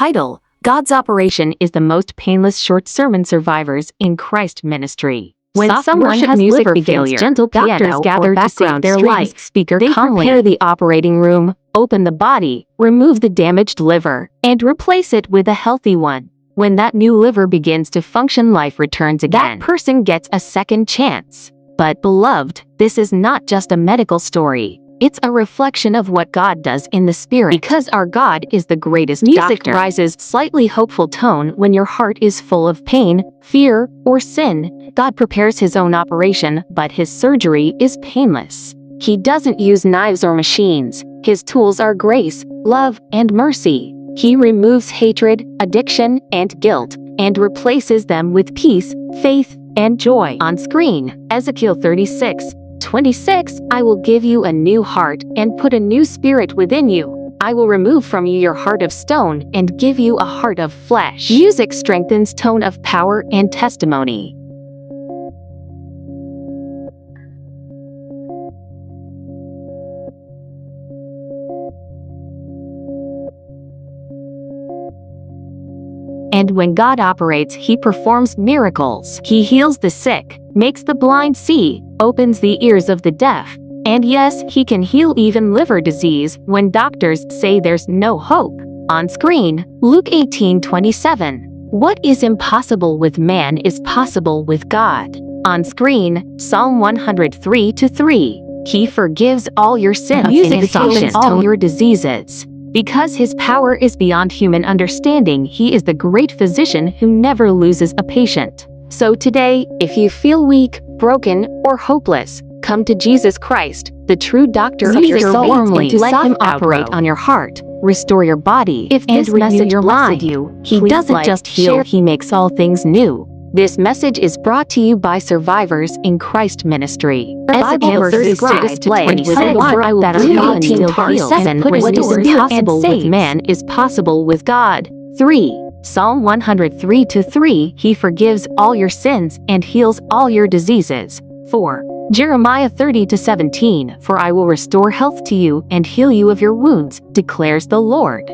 Title: God's Operation is the most painless short sermon survivors in Christ ministry. When someone has liver failure, gentle doctors gather to save their life. Speaker they prepare the operating room, open the body, remove the damaged liver, and replace it with a healthy one. When that new liver begins to function, life returns again. That person gets a second chance. But beloved, this is not just a medical story. It's a reflection of what God does in the spirit. Because our God is the greatest Music doctor. Rises slightly hopeful tone when your heart is full of pain, fear, or sin. God prepares his own operation, but his surgery is painless. He doesn't use knives or machines. His tools are grace, love, and mercy. He removes hatred, addiction, and guilt, and replaces them with peace, faith, and joy. On screen, Ezekiel 36:26, I will give you a new heart and put a new spirit within you. I will remove from you your heart of stone and give you a heart of flesh. Music strengthens tone of power and testimony. And when God operates, he performs miracles. He heals the sick, makes the blind see, opens the ears of the deaf. And yes, he can heal even liver disease when doctors say there's no hope. On screen, Luke 18:27. What is impossible with man is possible with God. On screen, Psalm 103:3. He forgives all your sins and softens all your diseases. Because his power is beyond human understanding, he is the great physician who never loses a patient. So today, if you feel weak, broken, or hopeless, come to Jesus Christ, the true doctor of your soul, warmly to let him operate on your heart, restore your body, if this message blinded you. He doesn't just heal, he makes all things new. This message is brought to you by survivors in Christ ministry. Ezekiel 36:26. I will bring you until healed. What is impossible with man is possible with God. 3. Psalm 103:3. He forgives all your sins and heals all your diseases. 4. Jeremiah 30:17. For I will restore health to you and heal you of your wounds, declares the Lord.